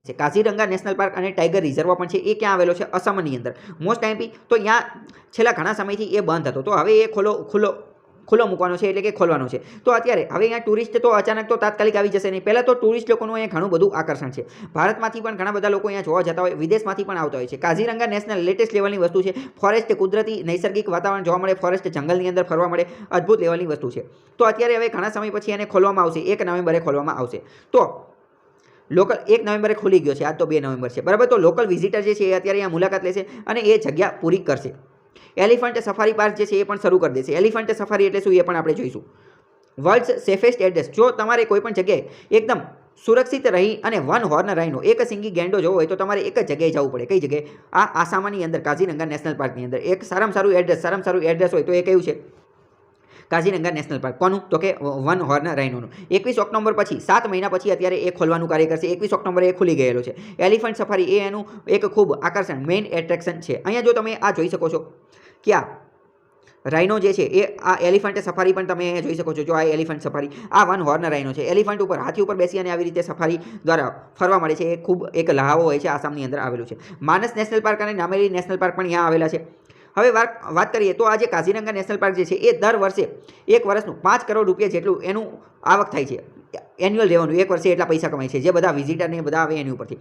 છે। Kaziranga national park અને tiger reserve પણ છે એ ક્યાં આવેલો છે? અસમની અંદર। મોસ્ટ ટાઈમથી તો ત્યાં છેલ્લા ઘણા સમયથી એ બંધ હતો, તો હવે એ ખુલ્લો મૂકવાનો છે, એટલે કે ખોલવાનો છે। તો અત્યારે હવે અહીંયા ટુરિસ્ટ તો અચાનક તો તાત્કાલિક આવી જશે નહીં। પહેલાં તો ટુરિસ્ટ લોકોનું અહીંયા ઘણું બધું આકર્ષણ છે। ભારતમાંથી પણ ઘણા બધા લોકો અહીંયા જોવા જતા હોય, વિદેશમાંથી પણ આવતા હોય છે। કાઝીરંગા નેશનલ લેટેસ્ટ લેવલની વસ્તુ છે। ફોરેસ્ટ, કુદરતી નૈસર્ગિક વાતાવરણ જોવા મળે, ફોરેસ્ટ જંગલની અંદર ફરવા મળે, અદ્ભુત લેવલની વસ્તુ છે। તો અત્યારે હવે ઘણા સમય પછી એને ખોલવામાં આવશે, 1 નવેમ્બરે ખોલવામાં આવશે। તો લોકલ 1 નવેમ્બરે ખુલી ગયો છે, આજ તો 2 નવેમ્બર છે, બરાબર। તો લોકલ વિઝિટર જે છે એ અત્યારે અહીંયા મુલાકાત લેશે અને એ જગ્યા પૂરી કરશે। એલિફન્ટ સફારી પાર્ક જે છે એ પણ શરૂ કરી દેશે। એલિફન્ટ સફારી એટલે શું એ પણ આપણે જોઈશું। વર્લ્ડ્સ સેફેસ્ટ એડ્રેસ, જો તમારે કોઈ પણ જગ્યાએ એકદમ સુરક્ષિત રહી અને વન હોર્ન રાઇનો, એક સિંગી ગેંડો જોવો હોય તો તમારે એક જ જગ્યાએ જવું પડે। કઈ જગ્યાએ? આ આસામની અંદર કાઝીરંગા નેશનલ પાર્કની અંદર એક સારામાં સારું એડ્રેસ હોય તો એ કયું છે? Kaziranga national park. કોનું? તો કે વન હોર્ન રાઇનોનું। 21 ઓક્ટોબર પછી 7 મહિના પછી અત્યારે એ ખોલવાનું કાર્ય કરશે। 21 ઓક્ટોબરે એ ખુલી ગયેલો છે। એલિફન્ટ સફારી એ એનું એક ખૂબ આકર્ષણ, મેઇન એટ્રેક્શન છે। અહીંયા જો તમે આ જોઈ શકો છો કે આ રાઇનો જે છે એ આ એલિફન્ટ સફારી પણ તમે અહીંયા જોઈ શકો છો। જો આ એલિફન્ટ સફારી, આ વન હોર્ન રાઇનો છે। એલિફન્ટ ઉપર, હાથી ઉપર બેસી અને આવી રીતે સફારી દ્વારા ફરવા મળે છે। એ ખૂબ એક લહાવો હોય છે, આસામની અંદર આવેલું છે। માનસ નેશનલ પાર્ક અને નામેરી નેશનલ પાર્ક પણ અહીંયા આવેલા છે। હવે વાત કરીએ તો આ જે કાઝીરંગા નેશનલ પાર્ક જે છે એ દર વર્ષે 1 વર્ષનું 5 કરોડ રૂપિયા જેટલું એનું આવક થાય છે, એન્યુઅલ રેવન્યુ। 1 વર્ષે એટલા પૈસા કમાય છે જે બધા વિઝિટરને બધા આવે એની ઉપરથી।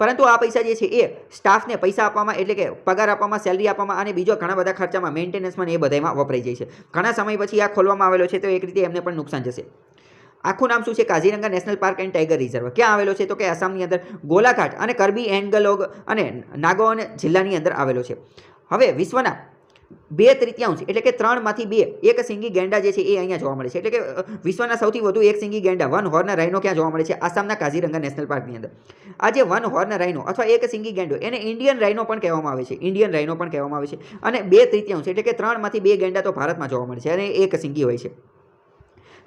પરંતુ આ પૈસા જે છે એ સ્ટાફને પૈસા આપવામાં, એટલે કે પગાર આપવામાં, સેલરી આપવામાં અને બીજો ઘણા બધા ખર્ચામાં, મેન્ટેનન્સમાં એ બધામાં વપરાઈ જાય છે। ઘણા સમય પછી આ ખોલવામાં આવેલો છે, તો એક રીતે એમને પણ નુકસાન જશે। આખું નામ શું છે? Kaziranga national park and tiger reserve. ક્યાં આવેલો છે? તો કે આસામની અંદર ગોલાઘાટ અને કર્બી એંગલોગ અને નાગોન જિલ્લાની અંદર આવેલો છે। હવે વિશ્વના 2/3 એટલે કે 3માંથી 2 એક સિંગી ગેંડા જે છે એ અહીંયા જોવા મળે છે। એટલે કે વિશ્વના સૌથી વધુ એક સિંગી ગેંડા, વન હોર્ન રાઇનો ક્યાં જોવા મળે છે? આસામના કાઝીરંગા નેશનલ પાર્કની અંદર। આ જે વન હોર્ન રાઇનો અથવા એક સિંગી ગેંડો, એને ઇન્ડિયન રાઇનો પણ કહેવામાં આવે છે। ઇન્ડિયન રાઇનો પણ કહેવામાં આવે છે। અને 2/3 એટલે કે 3માંથી 2 ગેંડા તો ભારતમાં જોવા મળે છે અને એક સિંગી હોય છે।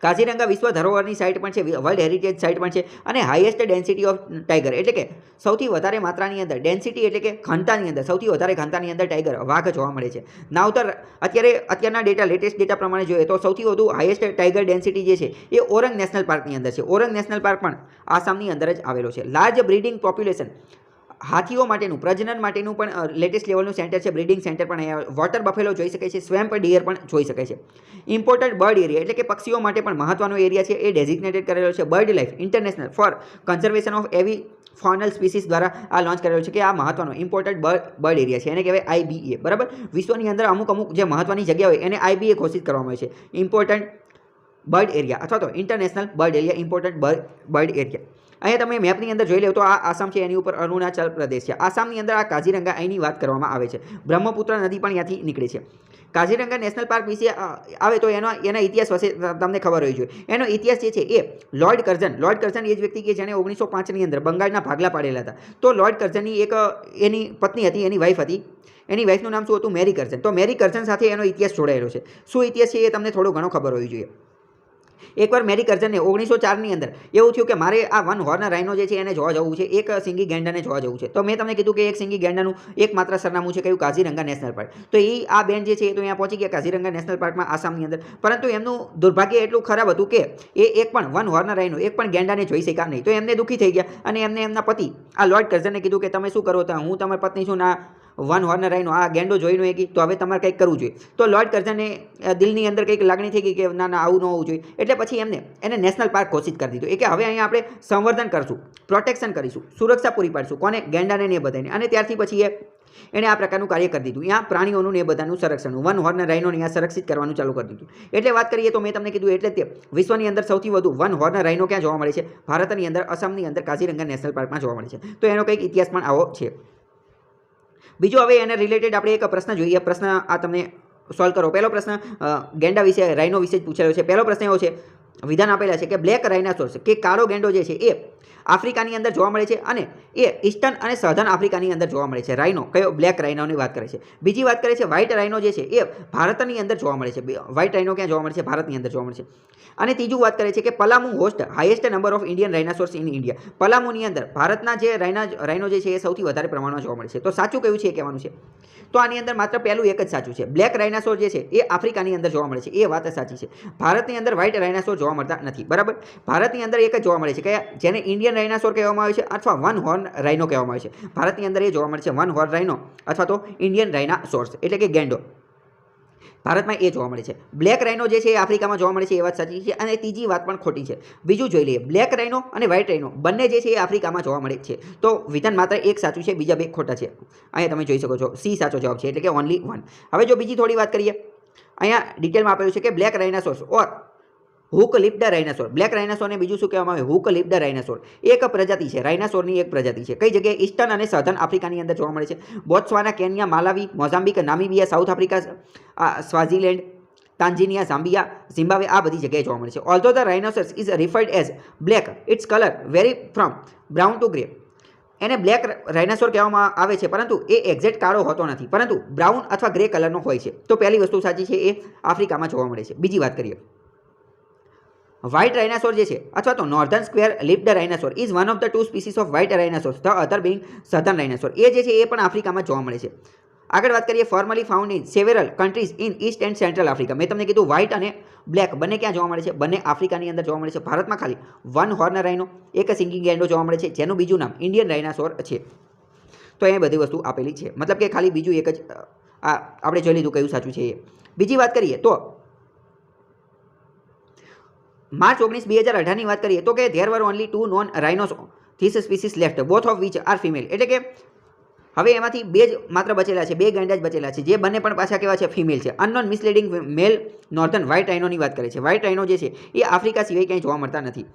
કાઝીરંગા વિશ્વ ધરોહરની સાઇટ પણ છે, વર્લ્ડ હેરિટેજ સાઇટ પણ છે અને હાઈએસ્ટ ડેન્સિટી ઓફ ટાઈગર, એટલે કે સૌથી વધારે માત્રાની અંદર, ડેન્સિટી એટલે કે ઘનતાની અંદર, સૌથી વધારે ઘનતાની અંદર ટાઈગર, વાઘ જોવા મળે છે। નાવતર અત્યારના ડેટા, લેટેસ્ટ ડેટા પ્રમાણે જોઈએ તો સૌથી વધુ હાઈએસ્ટ ટાઈગર ડેન્સિટી જે છે એ ઓરંગ નેશનલ પાર્કની અંદર છે। ઓરંગ નેશનલ પાર્ક પણ આસામની અંદર જ આવેલો છે। લાર્જ બ્રીડિંગ પોપ્યુલેશન, હાથીઓ માટેનું, પ્રજનન માટેનું પણ લેટેસ્ટ લેવલનું સેન્ટર છે, બ્રીડિંગ સેન્ટર પણ અહીંયા। વોટર બફેલો જોઈ શકાય છે, સ્વેમ્પ ડિયર પણ જોઈ શકાય છે। ઇમ્પોર્ટન્ટ બર્ડ એરિયા, એટલે કે પક્ષીઓ માટે પણ મહત્વનો એરિયા છે, એ ડેઝિગ્નેટેડ કરેલો છે। Bird Life International for conservation of એવી ફોનલ સ્પીસીસ દ્વારા આ લોન્ચ કરેલો છે કે આ મહત્વનો ઇમ્પોર્ટન્ટ બર્ડ એરિયા છે, એને કહેવાય IBA, બરાબર। વિશ્વની અંદર અમુક જે મહત્વની જગ્યા હોય એને IBA ઘોષિત કરવામાં આવે છે, ઇમ્પોર્ટન્ટ બર્ડ એરિયા અથવા તો international bird area, important bird area. અહીંયા તમે મેપની અંદર જોઈ લો તો આ આસામ છે, એની ઉપર અરુણાચલ પ્રદેશ છે। આસામની અંદર આ કાઝીરંગા અહીંની વાત કરવામાં આવે છે। બ્રહ્મપુત્ર નદી પણ ત્યાંથી નીકળે છે। કાઝીરંગા નેશનલ પાર્ક વિશે આવે તો એના ઇતિહાસ વિશે તમને ખબર હોવી જોઈએ। એનો ઇતિહાસ જે છે એ લોર્ડ કર્ઝન એ જ વ્યક્તિ કે જેણે 1905ની અંદર બંગાળના ભાગલા પાડેલા હતા। તો લોર્ડ કર્ઝનની એક એની પત્ની હતી, એની વાઈફ હતી, એની વાઈફનું નામ શું હતું? મેરી કર્ઝન। તો મેરી કર્ઝન સાથે એનો ઇતિહાસ જોડાયેલો છે। શું ઇતિહાસ છે એ તમને થોડો ઘણો ખબર હોવી જોઈએ। એકવાર મેરી કર્ઝનને 1904ની અંદર એવું થયું કે મારે આ વન હોર્ન રાઇનો જે છે એને જોવા જવું છે, એક સિંગી ગેંડાને જોવા જવું છે। તો મેં તમને કીધું કે એક સિંગી ગેંડાનું એકમાત્ર સરનામું છે કયું? Kaziranga national park. તો આ બેન જે છે એ તો અહીંયા પહોંચી ગયા કાઝીરંગા નેશનલ પાર્કમાં આસામની અંદર, પરંતુ એમનું દુર્ભાગ્ય એટલું ખરાબ હતું કે એ એક પણ વન હોર્ન રાઇનો, એક પણ ગેંડાને જોઈ શક્યા નહીં। તો એમને દુઃખી થઈ ગયા અને એમને એમના પતિ આ લોર્ડ કર્ઝનને કીધું કે તમે શું કરો? તો હું તમારી પત્ની છું ના, વન હોર્ન રાઇનો આ ગેંડો જોઈને ગઈ, તો હવે તમારે કંઈક કરવું જોઈએ। તો લોર્ડ કર્ઝનને દિલની અંદર કંઈક લાગણી થઈ ગઈ કે ના આવું ન હોવું જોઈએ, એટલે પછી એને નેશનલ પાર્ક ઘોષિત કરી દીધું। એ કે હવે અહીંયા આપણે સંવર્ધન કરશું, પ્રોટેક્શન કરીશું, સુરક્ષા પૂરી પાડશું, કોને? ગેંડાને ને એ બધાને। અને ત્યારથી પછી એણે આ પ્રકારનું કાર્ય કરી દીધું। અહીંયા પ્રાણીઓનું ને એ બધાનું સંરક્ષણ, વન હોર્ન રાઇનોને અહીંયા સંરક્ષિત કરવાનું ચાલુ કરી દીધું। એટલે વાત કરીએ તો મેં તમને કીધું એટલે તે વિશ્વની અંદર સૌથી વધુ વન હોર્ન રાઇનો ક્યાં જોવા મળે છે? ભારતની અંદર, અસમની અંદર કાઝીરંગા નેશનલ પાર્કમાં જોવા મળે છે। તો એનો કંઈક ઇતિહાસ પણ આવો છે। બીજો હવે એને રિલેટેડ આપણે એક પ્રશ્ન જોઈએ। પ્રશ્ન આ તમને સોલ્વ કરો। પહેલો પ્રશ્ન ગેંડા વિશે, રાઇનો વિશે જ પૂછેલો છે। પહેલો પ્રશ્ન એવો છે, વિધાન આપેલા છે કે બ્લેક રાઇનાસોર્સ કે કાળો ગેંડો જે છે એ આફ્રિકાની અંદર જોવા મળે છે અને એ ઈસ્ટર્ન અને સધર્ન આફ્રિકાની અંદર જોવા મળે છે। રાઇનો કયો? બ્લેક રાઇનોની વાત કરે છે। બીજી વાત કરે છે વ્હાઇટ રાઇનો જે છે એ ભારતની અંદર જોવા મળે છે। વ્હાઇટ રાઇનો ક્યાં જોવા મળે છે? ભારતની અંદર જોવા મળે છે। અને ત્રીજું વાત કરે છે કે Palamu host highest number of Indian rhinoceros in India. પલામુની અંદર ભારતના જે રાઇનો જે છે એ સૌથી વધારે પ્રમાણમાં જોવા મળે છે। તો સાચું કયું છે એ કહેવાનું છે। તો આની અંદર માત્ર પહેલું એક જ સાચું છે। બ્લેક રાઇનાસોર જે છે એ આફ્રિકાની અંદર જોવા મળે છે, એ વાત સાચી છે। ભારતની અંદર વ્હાઇટ રાઇનાસોર જોવા મળતા નથી, બરાબર. ભારતની અંદર એક જ જોવા મળે છે કે જેને ઇન્ડિયન રાઇનાસોર કહેવામાં આવે છે અથવા વન હોર્ન રાઇનો કહેવામાં આવે છે. ભારતની અંદર એ જોવા મળે છે વન હોર્ન રાઇનો અથવા તો ઇન્ડિયન રાઇનાસોર્સ એટલે કે ગેંડો. ભારતમાં એ જોવા મળે છે. બ્લેક રાઇનો જે છે એ આફ્રિકામાં જોવા મળે છે, એ વાત સાચી છે. અને ત્રીજી વાત પણ ખોટી છે. બીજું જોઈ લઈએ, બ્લેક રાઇનો અને વ્હાઇટ રાઇનો બંને જે છે એ આફ્રિકામાં જોવા મળે છે. તો વિધાન માત્ર એક સાચું છે, બીજા બે ખોટા છે. અહીંયા તમે જોઈ શકો છો સી સાચો જવાબ છે, એટલે કે ઓનલી વન. હવે જો બીજી થોડી વાત કરીએ, અહીંયા ડિટેલમાં આપેલું છે કે black rhinoceros or hook lipped rhinoceros. Black રાઇનાસોરને બીજું શું કહેવામાં આવે? Hook lipped rhinoceros. એક પ્રજાતિ છે, રાઇનાસોરની એક પ્રજાતિ છે. કઈ જગ્યાએ? ઈસ્ટર્ન અને સધર્ન આફ્રિકાની અંદર જોવા મળે છે. Botswana, Kenya, Malawi, Mozambique, Namibia, South Africa, Swaziland, Tanzania, Zambia, Zimbabwe, આ બધી જગ્યાએ જોવા મળે છે. Although the rhinoceros is referred as black, its colour vary from brown to grey. એને બ્લેક રાઇનાસોર કહેવામાં આવે છે, પરંતુ એ એક્ઝેક્ટ કાળો હોતો નથી, પરંતુ બ્રાઉન અથવા ગ્રે કલરનો હોય છે. તો પહેલી વસ્તુ સાચી છે, એ આફ્રિકામાં જોવા મળે છે. બીજી વાત કરીએ, વ્હાઇટ રાઇનાસોર જે છે અથવા તો northern square lipped rhinoceros is one of the two species of white rhinoceros, the other being southern rhinoceros. એ જે છે એ પણ આફ્રિકામાં જોવા મળે છે. આગળ વાત કરીએ, formerly found in several countries in east and central Africa. મેં તમને કીધું વ્હાઇટ અને બ્લેક બંને ક્યાં જોવા મળે છે? બંને આફ્રિકાની અંદર જોવા મળે છે. ભારતમાં ખાલી વન હોર્ન રાઇનો, એક સિંગિંગ ગેંડો જોવા મળે છે, જેનું બીજું નામ ઇન્ડિયન રાઇનાસોર છે. તો એ બધી વસ્તુ આપેલી છે, મતલબ કે ખાલી બીજું એક જ આપણે જોઈ લીધું કયું સાચું છે એ. બીજી વાત કરીએ તો માર્ચ 19, 2018ની વાત કરીએ તો કે there were only 2 known rhinos this species left, both of which are female. એટલે કે હવે એમાંથી બે જ માત્ર બચેલા છે, બે ગેંડા જ બચેલા છે, જે બંને પણ પાછા કેવા છે? ફિમેલ છે. અનનોન મિસલીડિંગ મેલ નોર્ધન વ્હાઇટ રાઇનોની વાત કરે છે. વ્હાઇટ રાઇનો જે છે એ આફ્રિકા સિવાય ક્યાંય જોવા મળતા નથી,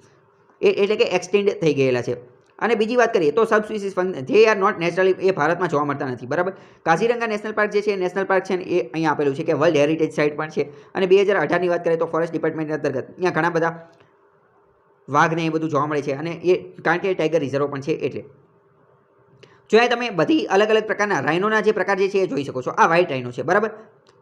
એટલે કે એક્સટેન્ડ થઈ ગયેલા છે. અને બીજી વાત કરીએ તો subspecies they are not naturally, એ ભારતમાં જોવા મળતા નથી, બરાબર. કાઝીરંગા નેશનલ પાર્ક જે છે, નેશનલ પાર્ક છે, એ અહીંયા આપેલું છે કે વર્લ્ડ હેરિટેજ સાઇટ પણ છે. અને 2018ની વાત કરીએ તો ફોરેસ્ટ ડિપાર્ટમેન્ટ અંતર્ગત અહીંયા ઘણા બધા વાઘને એ બધું જોવા મળે છે, અને એ કારણ કે ટાઈગર રિઝર્વ પણ છે એટલે. જો એ તમે બધી અલગ અલગ પ્રકારના રાઇનોના જે પ્રકાર જે છે એ જોઈ શકો છો. આ વ્હાઇટ રાઇનો છે, બરાબર.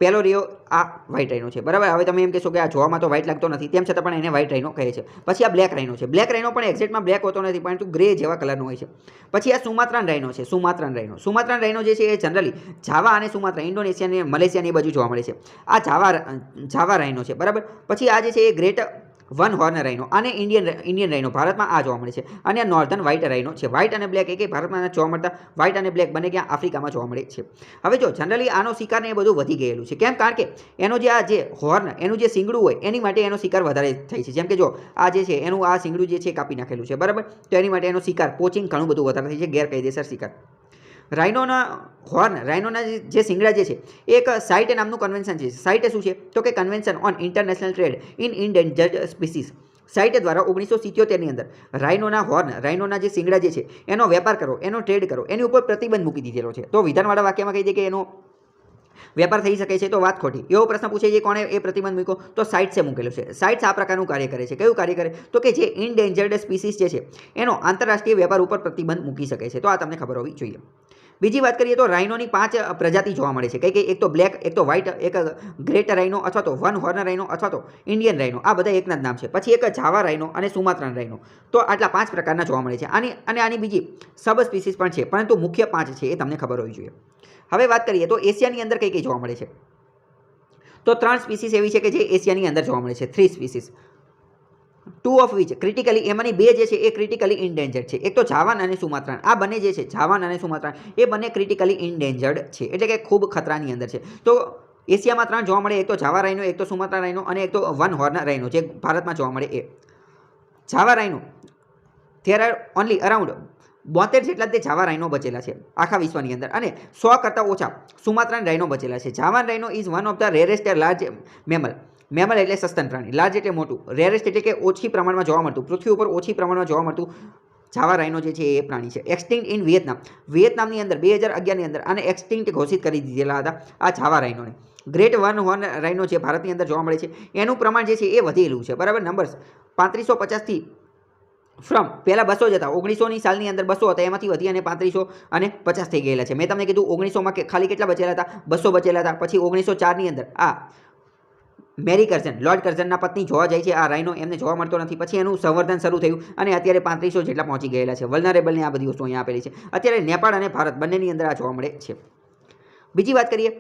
પહેલો રહ્યો આ વ્હાઇટ રાઇનો છે, બરાબર. હવે તમે એમ કહેશો કે આ જોવામાં તો વ્હાઇટ લાગતો નથી, તેમ છતાં પણ એને વ્હાઇટ રાઇનો કહે છે. પછી આ બ્લેક રાઇનો છે. બ્લેક રાઇનો પણ એક્ઝેક્ટમાં બ્લેક હોતો નથી, પરંતુ ગ્રે જેવા કલરનો હોય છે. પછી આ સુમાત્રાન રાઇનો છે. સુમાત્રાન રાઇનો, સુમાત્રાન રાઇનો જે છે એ જનરલી જાવા અને સુમાત્રા, ઇન્ડોનેશિયા અને મલેશિયાની બાજુ જોવા મળે છે. આ જાવા રાઇનો છે, બરાબર. પછી આ જે છે એ ગ્રેટ વન હોર્ન રાઇનો, અને ઇન્ડિયન રાઇનો ભારતમાં આ જોવા મળે છે. અને આ નોર્ધન વ્હાઇટ રાઇનો છે. વ્હાઇટ અને બ્લેક એક ભારતમાં જોવા મળતા, વ્હાઇટ અને બ્લેક બંને ક્યાં? આફ્રિકામાં જોવા મળે છે. હવે જો જનરલી આનો શિકાર ને એ બધું વધી ગયેલું છે. કેમ? કારણ કે એનો જે આ જે હોર્ન, એનું જે શીંગડું હોય એની માટે એનો શિકાર વધારે થાય છે. જેમ કે જો આ જે છે એનું આ શીંગડું જે છે કાપી નાખેલું છે, બરાબર. તો એની માટે એનો શિકાર, પોચિંગ ઘણું બધું વધારે થાય છે, ગેરકાયદેસર શિકાર. રાઇનોના હોર્ન, રાઇનોના જે શિંગડા જે છે એક સાઇટ નામનું કન્વેન્શન છે. સાઇટ શું છે? તો કે convention on international trade in endangered species. CITES દ્વારા 1977ની અંદર રાઇનોના હોર્ન, રાઇનોના જે શિંગડા જે છે એનો વેપાર કરો, એનો ટ્રેડ કરો, એની ઉપર પ્રતિબંધ મૂકી દીધેલો છે. તો વિધાનવાળા વાક્યમાં કહી દે કે એનો વેપાર થઈ શકે છે, તો વાત ખોટી. એવો પ્રશ્ન પૂછે છે કોણે એ પ્રતિબંધ મૂક્યો? તો સાઇટ્સે મૂકેલો છે. સાઇટ્સ આ પ્રકારનું કાર્ય કરે છે. કયું કાર્ય કરે? તો કે જે ઇન્ડેન્જર્ડ સ્પીસીસ જે છે એનો આંતરરાષ્ટ્રીય વેપાર ઉપર પ્રતિબંધ મૂકી શકે છે. તો આ તમને ખબર હોવી જોઈએ. બીજી વાત કરીએ તો રાઇનોની 5 પ્રજાતિ જોવા મળે છે. કઈ? એક તો બ્લેક, એક તો વ્હાઇટ, એક ગ્રેટ રાઇનો અથવા તો વન હોર્ન રાઇનો અથવા તો ઇન્ડિયન રાઇનો. આ બધા એકના જ નામ છે. પછી એક જાવા રાઇનો અને સુમાત્રાન રાઇનો. તો આટલા 5 પ્રકારના જોવા મળે છે. આની બીજી સબ સ્પીસીસ પણ છે, પરંતુ મુખ્ય 5 છે, એ તમને ખબર હોવી જોઈએ. હવે વાત કરીએ તો એશિયાની અંદર કઈ જોવા મળે છે? તો 3 સ્પીસીસ એવી છે કે જે એશિયાની અંદર જોવા મળે છે. 3 સ્પીસીસ, 2 ઓફ વિચ ક્રિટિકલી, એમાંની 2 જે છે એ ક્રિટિકલી ઇન્ડેન્જર્ડ છે. એક તો જાવાન અને સુમાત્રાન. આ બંને જે છે જાવાન અને સુમાત્રાન એ બંને ક્રિટિકલી ઇન્ડેન્જર્ડ છે, એટલે કે ખૂબ ખતરાની અંદર છે. તો એશિયામાં 3 જોવા મળે, એક તો જાવા રાઇનો, એક તો સુમાત્રા રાઇનો અને એક તો વન હોર્ન રાઇનો, જે ભારતમાં જોવા મળે એ. Java rhino, there are only around 72 જેટલા તે જાવા રાઇનો બચેલા છે આખા વિશ્વની અંદર, અને 100 કરતાં ઓછા સુમાત્રાન રાઇનો બચેલા છે. Javan rhino is one of the rarest large mammal. Mammal એટલે સસ્તન પ્રાણી, લાર્જ એટલે મોટું, રેરેસ્ટ એટલે કે ઓછી પ્રમાણમાં જોવા મળતું, પૃથ્વી ઉપર ઓછી પ્રમાણમાં જોવા મળતું જાવા રાઇનો જે છે એ પ્રાણી છે. એક્સટિંક્ટ ઇન વિયેતનામ. વિયેતનામની અંદર 2011ની અંદર આને એક્સટિંક્ટ ઘોષિત કરી દીધેલા હતા આ જાવા રાઇનોને. ગ્રેટ વન હોર્ન રાઇનો જે ભારતની અંદર જોવા મળે છે એનું પ્રમાણ જે છે એ વધેલું છે, બરાબર. નંબર્સ 3550થી ફ્રોમ પહેલાં 200 જ હતા, 1900ની સાલની અંદર 200 હતા, એમાંથી વધી અને 3550 થઈ ગયેલા છે. મેં તમને કીધું 1900માં ખાલી કેટલા બચેલા હતા? 200 બચેલા હતા. પછી 1904ની અંદર આ મેરી કર્ઝન, લોર્ડ કર્ઝનના પત્ની જોવા જાય છે આ રાઇનો, એમને જોવા મળતો નથી. પછી એનું સંવર્ધન શરૂ થયું અને અત્યારે 3500 જેટલા પહોંચી ગયેલા છે. વલ્નરેબલની આ બધી વસ્તુ અહીંયા આપેલી છે. અત્યારે નેપાળ અને ભારત બંનેની અંદર આ જોવા મળે છે. બીજી વાત કરીએ,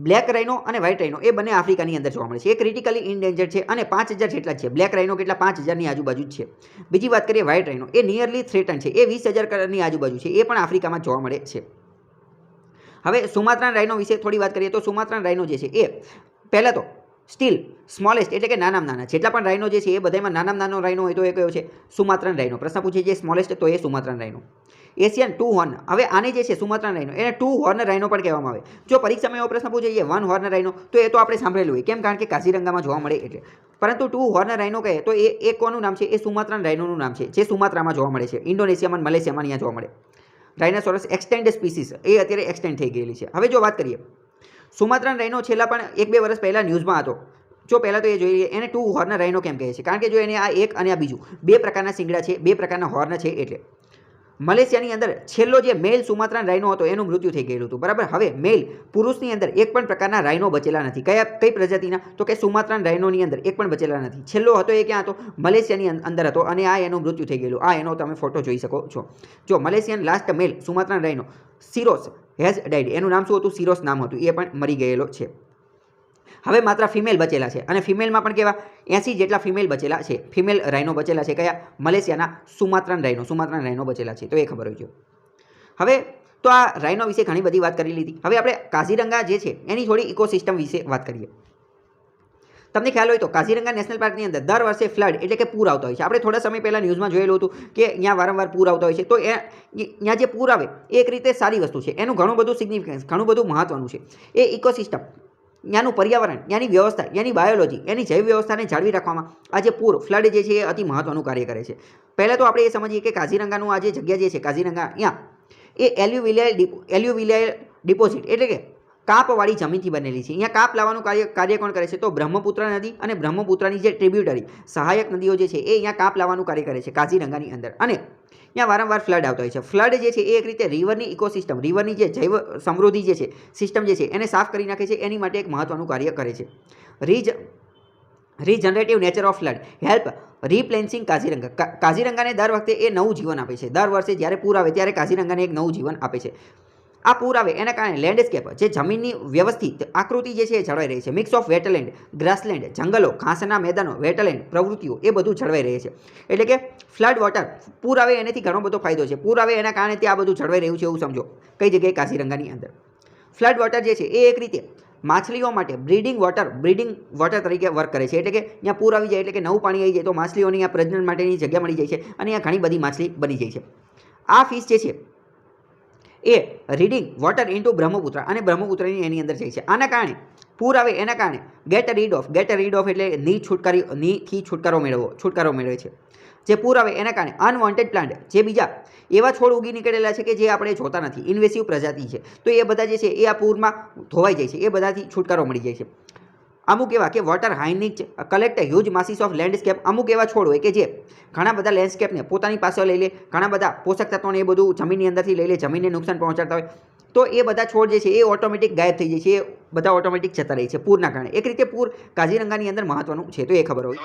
બ્લેક રાઇનો અને વ્હાઇટ રાઇનો એ બંને આફ્રિકાની અંદર જોવા મળે છે. એ ક્રિટિકલી ઇન્ડેન્જર્ડ છે અને 5000 જેટલા જ છે. બ્લેક રાઇનો કેટલા 5000ની આજુબાજુ જ છે. બીજી વાત કરીએ વ્હાઇટ રાઇનો, એ નિયરલી થ્રેટન છે, એ 20000ની આજુબાજુ છે, એ પણ આફ્રિકામાં જોવા મળે છે. હવે સુમાત્રાન રાઇનો વિશે થોડી વાત કરીએ તો સુમાત્રાન રાઇનો જે છે એ પહેલાં તો સ્ટીલ સ્મોલેસ્ટ એટલે કે નાનામાં નાના જેટલા પણ રાઇનો જે છે એ બધામાં નાનામાં નાનો રાઇનો હોય તો એ કયો છે? સુમાત્રાન રાઇનો. પ્રશ્ન પૂછે છે સ્મોલેસ્ટ તો એ સુમાત્રાન રાઇનો. એશિયન 2 હોર્ન, હવે આને જે છે સુમાત્રાન રાઇનો એને 2 હોર્ન રાઇનો પણ કહેવામાં આવે. જો પરીક્ષામાં એવો પ્રશ્ન પૂછે છે 1 હોર્ન રાઇનો તો એ તો આપણે સાંભળેલું હોય, કેમ? કારણ કે કાઝીરંગામાં જોવા મળે એટલે. પરંતુ 2 હોર્ન રાઇનો કહે તો એ કોનું નામ છે? એ સુમાત્રાન રાઇનોનું નામ છે, જે સુમાત્રામાં જોવા મળે છે, ઇન્ડોનેશિયામાં મલેશિયામાં અહીંયા જોવા મળે. રાઇનોસોરસ એક્સટેન્ડ સ્પીસીસ એ અત્યારે એક્સટેન્ડ થઈ ગયેલી છે. હવે જો વાત કરીએ સુમાત્રાન રાઇનો છેલ્લા પણ 1-2 વર્ષ પહેલાં ન્યૂઝમાં હતો. જો પહેલાં તો એ જોઈએ એને 2 હોર્ન રાઇનો કેમ કહે છે? કારણ કે જો એને આ એક અને આ બીજું બે પ્રકારના શિંગડા છે, બે પ્રકારના હોર્ન છે એટલે. મલેશિયાની અંદર છેલ્લો જે મેલ સુમાત્રાન રાઇનો હતો એનું મૃત્યુ થઈ ગયેલું હતું, બરાબર. હવે મેલ પુરુષની અંદર એક પણ પ્રકારના રાઇનો બચેલા નથી. કઈ પ્રજાતિના? તો કે સુમાત્રાન રાઇનોની અંદર એક પણ બચેલા નથી. છેલ્લો હતો એ ક્યાં હતો? મલેશિયાની અંદર હતો અને આ એનું મૃત્યુ થઈ ગયેલું. આ એનો તમે ફોટો જોઈ શકો છો. જો Malaysian last male Sumatran rhinoceros has died, એનું નામ શું હતું? સિરોસ નામ હતું, એ પણ મરી ગયેલો છે. હવે માત્ર ફિમેલ બચેલા છે અને ફિમેલમાં પણ કેવા 80 જેટલા ફિમેલ બચેલા છે. ફિમેલ રાઇનો બચેલા છે. કયા? મલેશિયાના સુમાત્રાન રાઇનો બચેલા છે. તો એ ખબર હોય છે. હવે તો આ રાઇનો વિશે ઘણી બધી વાત કરી લીધી. હવે આપણે કાઝીરંગા જે છે એની થોડી ઇકોસિસ્ટમ વિશે વાત કરીએ. તમને ખ્યાલ હોય તો કાઝીરંગા નેશનલ પાર્કની અંદર દર વર્ષે ફ્લડ એટલે કે પૂર આવતા હોય છે. આપણે થોડા સમય પહેલાં ન્યૂઝમાં જોયેલું હતું કે અહીંયા વારંવાર પૂર આવતા હોય છે. તો અહીંયા જે પૂર આવે એ એક રીતે સારી વસ્તુ છે, એનું ઘણું બધું સિગ્નિફિકન્સ, ઘણું બધું મહત્વનું છે. એ ઇકોસિસ્ટમ, ત્યાંનું પર્યાવરણ, ત્યાંની વ્યવસ્થા, ત્યાંની બાયોલોજી, એની જૈવ વ્યવસ્થાને જાળવી રાખવામાં આ જે પૂર ફ્લડ જે છે એ અતિ મહત્વનું કાર્ય કરે છે. પહેલાં તો આપણે એ સમજીએ કે કાઝીરંગાનું આ જે જગ્યા જે છે કાઝીરંગા, અહીંયા એ એલ્યુવિલિયલ ડિપોઝિટ એટલે કે કાપવાળી જમીનથી બનેલી છે. અહીંયા કાપ લાવવાનું કાર્ય કોણ કરે છે? તો બ્રહ્મપુત્ર નદી અને બ્રહ્મપુત્રની જે ટ્રિબ્યુટરી સહાયક નદીઓ જે છે એ અહીંયા કાપ લાવવાનું કાર્ય કરે છે કાઝીરંગાની અંદર. અને ત્યાં વારંવાર ફ્લડ આવતા હોય છે. ફ્લડ જે છે એ એક રીતે રિવરની ઇકોસિસ્ટમ, રિવરની જે જૈવ સમૃદ્ધિ જે છે, સિસ્ટમ જે છે એને સાફ કરી નાખે છે. એની માટે એક મહત્વનું કાર્ય કરે છે. Regenerative nature of flood help replenishing Kaziranga. કાઝીરંગાને દર વખતે એ નવું જીવન આપે છે. દર વર્ષે જ્યારે પૂર આવે ત્યારે કાઝીરંગાને એક નવું જીવન આપે છે. આ પૂર આવે એના કારણે લેન્ડસ્કેપ, જે જમીનની વ્યવસ્થિત આકૃતિ જે છે એ જળવાઈ રહી છે. મિક્સ ઓફ વેટલેન્ડ, ગ્રાસલેન્ડ, જંગલો, ઘાસના મેદાનો, વેટલેન્ડ પ્રવૃત્તિઓ એ બધું જળવાઈ રહે છે. એટલે કે ફ્લડ વોટર, પૂર આવે એનાથી ઘણો બધો ફાયદો છે. પૂર આવે એના કારણે ત્યાં બધું જળવાઈ રહ્યું છે એવું સમજો. કઈ જગ્યાએ? કાઝીરંગાની અંદર. ફ્લડ વોટર જે છે એ એક રીતે માછલીઓ માટે બ્રીડિંગ વોટર તરીકે વર્ક કરે છે. એટલે કે ત્યાં પૂર આવી જાય એટલે કે નવું પાણી આવી જાય તો માછલીઓની આ પ્રજનન માટેની જગ્યા મળી જાય છે અને અહીંયા ઘણી બધી માછલી બની જાય છે. આ ફિશ જે છે એ રીડિંગ વોટર ઇન્ટુ બ્રહ્મપુત્ર અને બ્રહ્મપુત્રની એની અંદર જાય છે. આના કારણે પૂર આવે એના કારણે ગેટ રીડ ઓફ એટલે નીથી છુટકારો મેળવે છે. જે પૂર આવે એના કારણે અનવોન્ટેડ પ્લાન્ટ, જે બીજા એવા છોડ ઉગી નીકળેલા છે કે જે આપણે જોતા નથી, ઇન્વેસિવ પ્રજાતિ છે, તો એ બધા જે છે એ આ પૂરમાં ધોવાઈ જાય છે. એ બધાથી છુટકારો મળી જાય છે. અમુક એવા કે વોટર હાઇનિક collect huge masses of landscape, અમુક એવા છોડ હોય કે જે ઘણા બધા લેન્ડસ્કેપને પોતાની પાસે લઈ લે, ઘણા બધા પોષક તત્વોને એ બધું જમીનની અંદરથી લઈ લે, જમીનને નુકસાન પહોંચાડતા હોય, તો એ બધા છોડ જે છે એ ઓટોમેટિક ગાયબ થઈ જાય છે. એ બધા ઓટોમેટિક જતા રહે છે પૂરના કારણે. એક રીતે પૂર કાઝીરંગાની અંદર મહત્વનું છે, તો એ ખબર હોય.